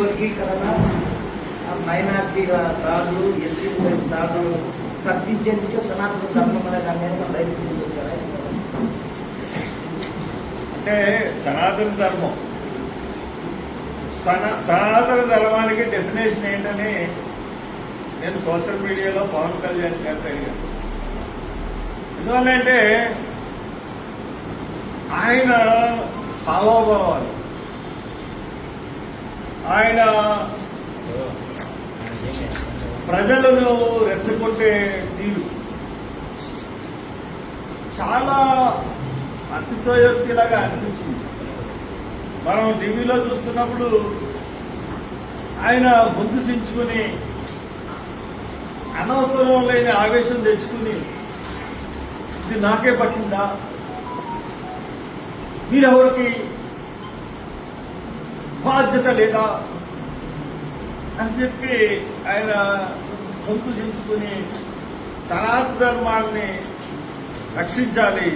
వర్గీకరణ, మైనార్టీల దాడులు, ఎస్టీ దాడులు తగ్గించేందుకే సనాతన ధర్మం అనే దాన్ని మన రైతులు వచ్చారా? అంటే సనాతన ధర్మం సనాతన ధర్మానికి డెఫినేషన్ ఏంటని నేను సోషల్ మీడియాలో పవన్ కళ్యాణ్ గారితో అడిగాను. ఎందువల్లంటే ఆయన హావభావాలు, ఆయన ప్రజలను రెచ్చగొట్టే తీరు చాలా అతిశయోక్తిలాగా అనిపించింది. మనం టీవీలో చూస్తున్నప్పుడు ఆయన గొంతు చించుకుని అనవసరం లేని ఆవేశం తెచ్చుకుని ఇది నాకే పట్టిందా, మీరెవరికి బాధ్యత లేదా అని చెప్పి ఆయన గొంతు చించుకుని సనాతన ధర్మాన్ని రక్షించాలి,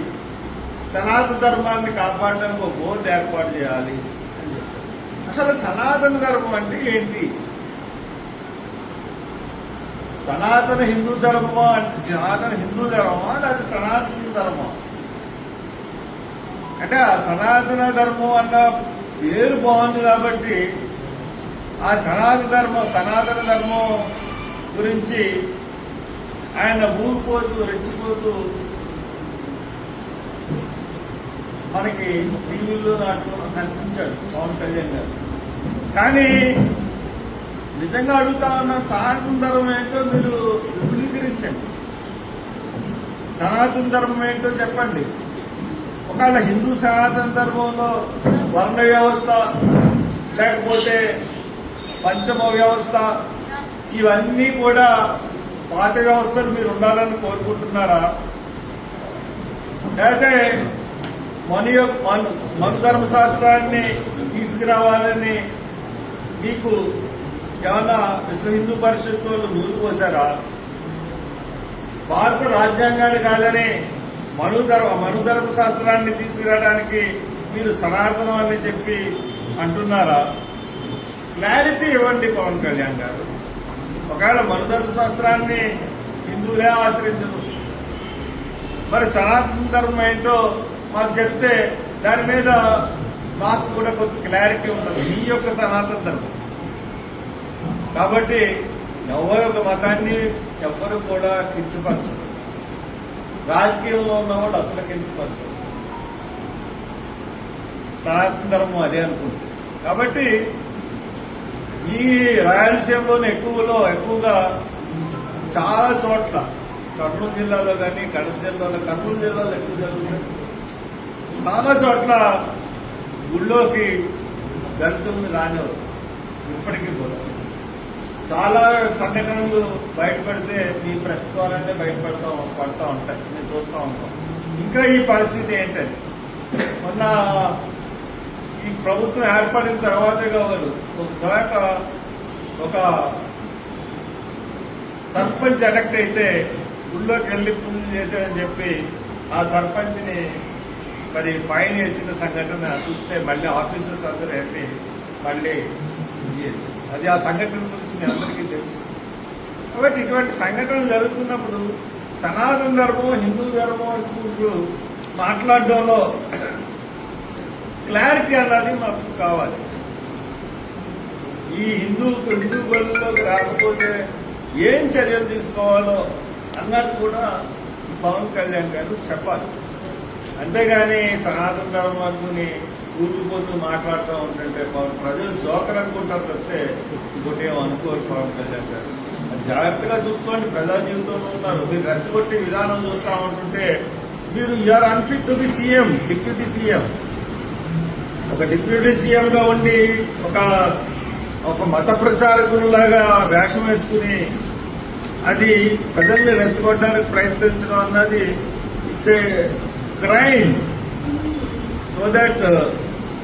సనాతన ధర్మాన్ని కాపాడడానికి ఒక బోర్డు ఏర్పాటు చేయాలి అని చెప్పారు. అసలు సనాతన ధర్మం అంటే ఏంటి? సనాతన హిందూ ధర్మమా అంటే సనాతన హిందూ ధర్మమా లేదా సనాతన ధర్మం? అంటే ఆ సనాతన ధర్మం అన్న పేరు బాగుంది కాబట్టి ఆ సనాతన ధర్మం గురించి ఆయన ఊగిపోతూ రెచ్చిపోతూ మనకి టీవీల్లో దాంట్లో కనిపించాడు పవన్ కళ్యాణ్ గారు. కానీ నిజంగా అడుగుతా ఉన్నాను, సనాతన ధర్మం ఏంటో మీరు విపులీకరించండి. సనాతన ధర్మం ఏంటో చెప్పండి. ఒకవేళ హిందూ సనాతన ధర్మంలో వర్ణ వ్యవస్థ లేకపోతే పంచమ వ్యవస్థ ఇవన్నీ కూడా పాత వ్యవస్థలు మీరు ఉండాలని కోరుకుంటున్నారా? అయితే మను ధర్మశాస్త్రాన్ని తీసుకురావాలని మీకు ఏమన్నా విశ్వ హిందూ పరిషత్ వాళ్ళు నూరు పోసారా? భారత రాజ్యాంగాన్ని కాదని మను ధర్మశాస్త్రాన్ని తీసుకురావడానికి మీరు సనాతనం అని చెప్పి అంటున్నారా? క్లారిటీ ఇవ్వండి పవన్ కళ్యాణ్ గారు. ఒకవేళ మను ధర్మశాస్త్రాన్ని హిందువులే ఆచరించదు, మరి సనాతన ధర్మం ఏంటో మాకు చెప్తే దాని మీద మాకు కూడా కొంచెం క్లారిటీ ఉంటుంది. మీ యొక్క సనాతన ధర్మం కాబట్టి ఎవరు ఒక మతాన్ని ఎవ్వరు కూడా కించపరచరు. రాజకీయంలో ఉన్నవాళ్ళు అసలు కించపరచరు. సనాతన ధర్మం అదే అనుకుంటుంది. కాబట్టి ఈ రాయలసీమలోని ఎక్కువగా చాలా చోట్ల కర్నూలు జిల్లాలో కానీ కడప జిల్లాలో, కర్నూలు జిల్లాలో ఎక్కువ జరుగుతుంది. చాలా చోట్ల గుళ్ళోకి దళితుల్ని రానివ్వరు ఇప్పటికీ కూడా. చాలా సంఘటనలు బయటపడితే మీ ప్రెస్ ద్వారానే పడతా ఉంటాయి, మేము చూస్తూ ఉంటాం. ఇంకా ఈ పరిస్థితి ఏంటంటే మొన్న ఈ ప్రభుత్వం ఏర్పడిన తర్వాతే కావాలి ఒకసారి ఒక సర్పంచ్ ఎలక్ట్ అయితే గుళ్ళోకి వెళ్ళి పూజ చేశాడని చెప్పి ఆ సర్పంచ్ని మరి ఫైన్ వేసిన సంఘటన చూస్తే మళ్ళీ ఆఫీసర్స్ అందరూ వెళ్ళి మళ్ళీ ఇది చేశారు. అది ఆ సంఘటన గురించి మీ అందరికీ తెలుసు. కాబట్టి ఇటువంటి సంఘటనలు జరుగుతున్నప్పుడు సనాతన ధర్మం హిందూ ధర్మం ఇప్పుడు మాట్లాడడంలో క్లారిటీ అన్నది మాకు కావాలి. ఈ హిందూ బడుల్లోకి రాకపోతే ఏం చర్యలు తీసుకోవాలో అన్నది కూడా పవన్ కళ్యాణ్ గారు చెప్పాలి. అంతేగాని సనాతన ధర్మం అనుకుని ఊరిపోతూ మాట్లాడుతూ ఉంటుంటే ప్రజలు జోకర్ అనుకుంటారు తప్పితే ఇంకోటి ఏమో అనుకోరు పవన్ కళ్యాణ్ గారు. జాగ్రత్తగా చూసుకోండి. ప్రజా జీవితంలో ఉన్నారు, మీరు రెచ్చగొట్టే విధానం చూస్తూ ఉంటుంటే మీరు you are unfit to be CM, deputy CM. ఒక డిప్యూటీ సీఎంగా ఉండి ఒక మత ప్రచారకులాగా వేషం వేసుకుని అది ప్రజల్ని రెచ్చగొట్టడానికి ప్రయత్నించడం అన్నది it's a crime. So that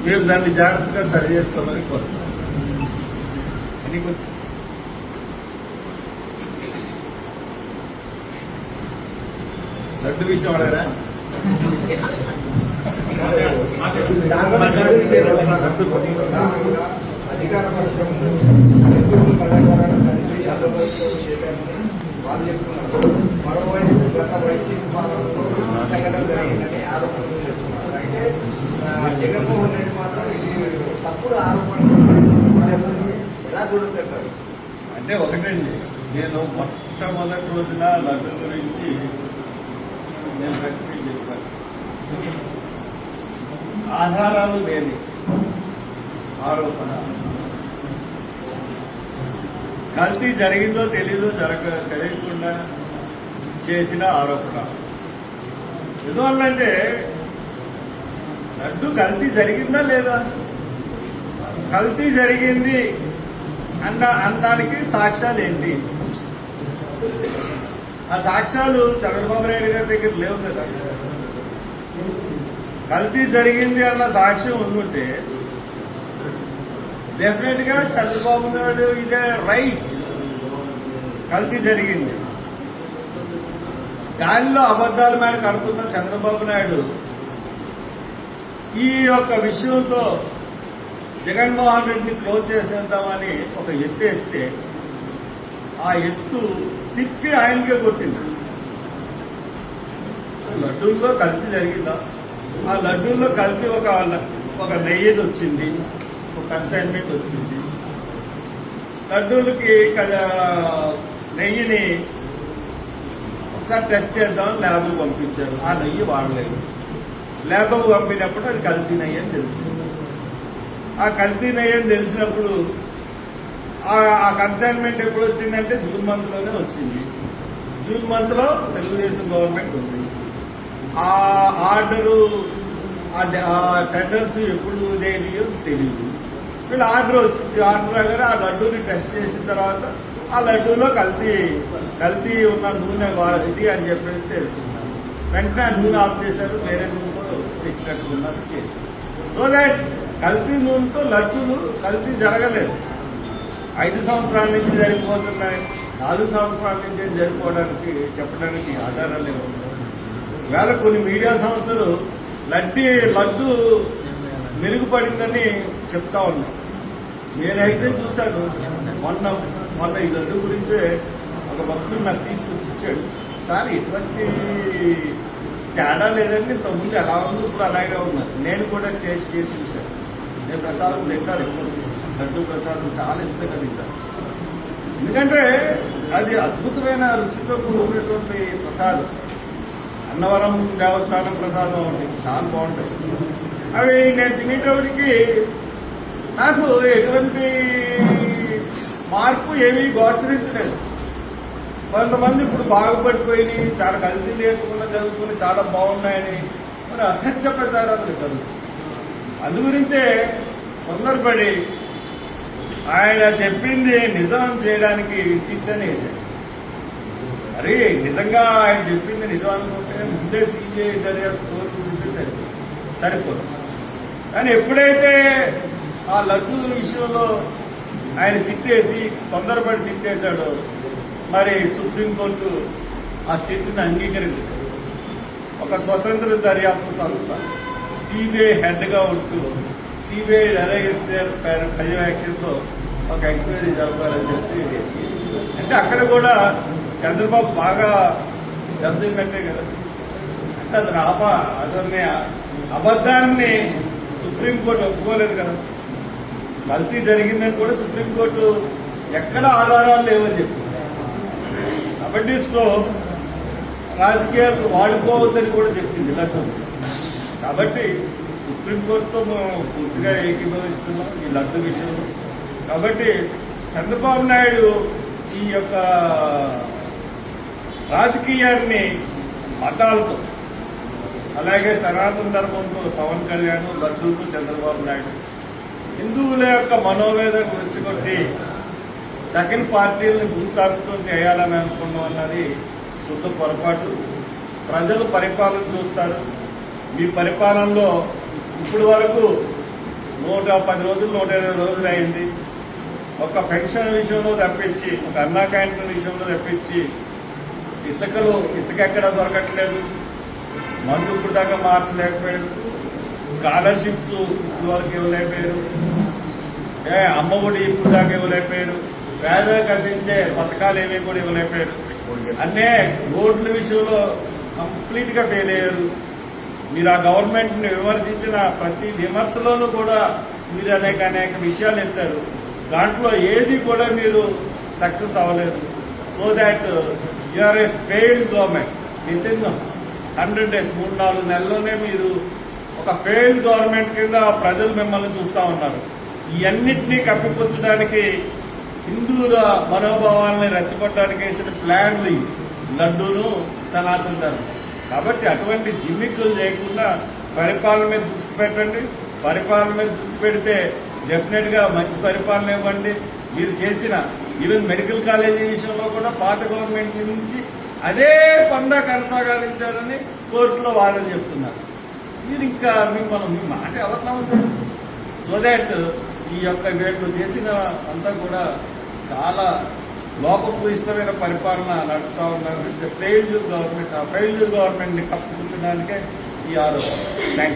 మీరు దాన్ని జాగ్రత్తగా సరి చేసుకోమని కోరుతున్నాను. Any questions? లడ్డు విషయం అడగరా? అధికార ప్రభుత్వం చేశారని వాళ్ళు చెప్తున్నారు. మరోవైపు గత వైసీపీ పాలనలో సంఘటన జరిగిందని ఆరోపణలు చేస్తున్నారు. అయితే జగన్మోహన్ రెడ్డి మాత్రం ఇది తప్పుడు ఆరోపణలు ఎలా చూడతారు? అంటే ఒకటండి, నేను మొట్టమొదటి రోజున లడ్డు గురించి నేను ప్రెస్ మీట్ చెప్పాను. ఆధారాలు లేని ఆరోపణ, కల్తీ జరిగిందో తెలియకుండా చేసిన ఆరోపణ. ఎందువల్లంటే లడ్డు కల్తీ జరిగిందా లేదా, కల్తీ జరిగింది అనడానికి సాక్ష్యాలు ఏంటి? ఆ సాక్ష్యాలు చంద్రబాబు నాయుడు గారి దగ్గర లేవు కదా. కల్తీ జరిగింది అన్న సాక్ష్యం ఉండుంటే డెఫినెట్ గా Chandrababu Naidu is a right, కల్తీ జరిగింది. దానిలో అబద్ధాల మీద కడుతున్న చంద్రబాబు నాయుడు ఈ యొక్క విషయంతో జగన్మోహన్ రెడ్డిని క్లోజ్ చేసేద్దామని ఒక ఎత్తు వేస్తే ఆ ఎత్తు తిప్పి ఆయనకే కొట్టింది. లడ్డూల్లో కల్తీ జరిగిందా? ఆ లడ్డూల్లో కల్తీ ఒక నెయ్యేది వచ్చింది, ఒక కన్సైన్మెంట్ వచ్చింది. లడ్డూలకి నెయ్యిని ఒకసారి టెస్ట్ చేద్దామని ల్యాబ్కు పంపించారు. ఆ నెయ్యి వాడలేదు. ల్యాబ్కు పంపినప్పుడు అది కల్తీ నెయ్యి అని తెలిసింది. ఆ కల్తీ నెయ్యి అని తెలిసినప్పుడు ఆ కన్సైన్మెంట్ ఎప్పుడు వచ్చిందంటే జూన్ మంత్లోనే వచ్చింది. జూన్ మంత్లో తెలుగుదేశం గవర్నమెంట్ ఉంది. ఆ ఆర్డరు ఆ టెండర్స్ ఎప్పుడు తెలియో తెలియదు. వీళ్ళు ఆర్డర్ వచ్చింది. ఆర్డర్ రాగానే ఆ లడ్డూని టెస్ట్ చేసిన తర్వాత ఆ లడ్డూలో కల్తీ ఉన్న నూనె వాడింది అని చెప్పేసి తెలుసుకున్నారు. వెంటనే ఆ నూనె ఆఫ్ చేశారు, వేరే నూనెతో తెచ్చినట్టుకున్నా చేశారు. సో దాట్ కల్తీ నూనెతో లడ్డూలు కల్తీ జరగలేదు. 5 సంవత్సరాల నుంచి జరిగిపోతున్నాయి, 4 సంవత్సరాల నుంచి జరిగిపోవడానికి చెప్పడానికి ఆధారాలు ఏమి. వేళ కొన్ని మీడియా సంస్థలు లడ్డు మెరుగుపడిందని చెప్తా ఉన్నాయి. నేనైతే చూశాను. మొన్న ఈ లడ్డు గురించే ఒక భక్తుడు నాకు తీసుకొచ్చి ఇచ్చాడు. సార్ ఇటువంటి తేడా లేదండి, ఇంతకుముందు ఎలా ఉంది ఇప్పుడు అలాగే ఉన్నారు. నేను కూడా టేస్ట్ చేసి చూశాను. నేను ప్రసాదం తింటాను, ఎప్పుడు లడ్డు ప్రసాదం చాలా ఇష్టంగా తింటాను. ఎందుకంటే అది అద్భుతమైన రుచితో కూడినటువంటి ప్రసాదం. అన్నవరం దేవస్థానం ప్రసాదం ఉంటుంది, చాలా బాగుంటాయి అవి. నేను తినేటప్పటికి నాకు ఎటువంటి మార్పు ఏమీ గోచరించలేదు. కొంతమంది ఇప్పుడు బాగుపడిపోయి చాలా కల్తీ లేకుండా జరుగుతుంది, చాలా బాగున్నాయని మరి అసత్య ప్రచారాలు జరుగుతుంది. అందుగురించే తొందరపడి ఆయన చెప్పింది నిజం చేయడానికి సిద్ధని వేశాడు. మరి నిజంగా ఆయన చెప్పింది నిజం అనుకుంటే ముందే సిబిఐ దర్యాప్తు కోరుకుంటే సరిపోదు. కానీ ఎప్పుడైతే ఆ లడ్డు విషయంలో ఆయన సిట్టేసి తొందరపడి సిట్టేశాడో మరి సుప్రీంకోర్టు ఆ సిట్ని అంగీకరించారు. ఒక స్వతంత్ర దర్యాప్తు సంస్థ సిబిఐ హెడ్గా ఉంటూ సిబిఐ డైరెక్టర్ పర్యవేక్షణలో ఒక ఎంక్వైరీ జరపాలని చెప్పి, అంటే అక్కడ కూడా చంద్రబాబు బాగా దెబ్బతిన్నట్టే కదా. అంటే అతన్ని అబద్ధాన్ని సుప్రీంకోర్టు ఒప్పుకోలేదు కదా. కల్తీ జరిగిందని కూడా సుప్రీంకోర్టు ఎక్కడ ఆధారాలు లేవని చెప్పింది. కాబట్టి సో రాజకీయాలకు వాడుకోవద్దని కూడా చెప్పింది లడ్డు. కాబట్టి సుప్రీంకోర్టుతో పూర్తిగా ఏకీభవిస్తున్నాం ఈ లడ్డు విషయంలో. కాబట్టి చంద్రబాబు నాయుడు ఈ యొక్క రాజకీయాన్ని మతాలతో అలాగే సనాతన ధర్మంతో పవన్ కళ్యాణ్, లడ్డూతో చంద్రబాబు నాయుడు హిందువుల యొక్క మనోవేదన రెచ్చగొట్టి దక్షిణ పార్టీలను భూస్థాపితం చేయాలని అనుకున్నాం అన్నది శుద్ధ పొరపాటు. ప్రజలు పరిపాలన చూస్తారు. మీ పరిపాలనలో ఇప్పటి వరకు 110 రోజులు 120 రోజులు అయింది. ఒక పెన్షన్ విషయంలో తప్పించి, ఒక అన్నా క్యాంటీన్ విషయంలో తప్పించి ఇసుక ఎక్కడ దొరకట్లేదు. మందు ఇప్పుడు దాకా మార్చలేకపోయాడు. స్కాలర్షిప్స్ ఇప్పుడు వరకు ఇవ్వలేకపోయారు. అమ్మఒడి ఇప్పుడు దాకా ఇవ్వలేకపోయారు. పేదలకు అందించే పథకాలు ఏమీ కూడా ఇవ్వలేకపోయారు. అన్నే రోడ్ల విషయంలో కంప్లీట్ గా ఫెయిల్ అయ్యారు. మీరు ఆ గవర్నమెంట్ ని విమర్శించిన ప్రతి విమర్శలోనూ కూడా మీరు అనేక విషయాలు ఎత్తారు. దాంట్లో ఏది కూడా మీరు సక్సెస్ అవ్వలేదు. So that you are a failed government. Within 100 days 3-4 నెలల్లోనే మీరు ఒక ఫెయిల్డ్ గవర్నమెంట్ కింద ప్రజలు మిమ్మల్ని చూస్తా ఉన్నారు. ఇవన్నిటినీ కప్పిపుచ్చడానికి హిందువుల మనోభావాలని రెచ్చగొట్టడానికి వేసిన ప్లాన్లు లడ్డూను సనాతన ధర్మం. కాబట్టి అటువంటి జిమ్మిక్కులు చేయకుండా పరిపాలన మీద దృష్టి పెట్టండి. పరిపాలన మీద దృష్టి పెడితే డెఫినెట్ గా మంచి పరిపాలన ఇవ్వండి. మీరు చేసిన ఈవెన్ మెడికల్ కాలేజీ విషయంలో కూడా పాత గవర్నమెంట్ నుంచి అదే పందా కొనసాగించాలని కోర్టులో వాదన చెప్తున్నారు. మీరు ఇంకా మీ మాట ఎవరిలా ఉంటుంది? సో దాట్ ఈ యొక్క వీళ్ళు చేసిన అంతా కూడా చాలా లోపభూయిష్టమైన పరిపాలన నడుపుతా ఉన్నారు. It's failure government. ఆ ఫెయిల్యూర్ గవర్నమెంట్ ని కప్పిపుచ్చడానికే ఈ ఆరోపణ. Thank you.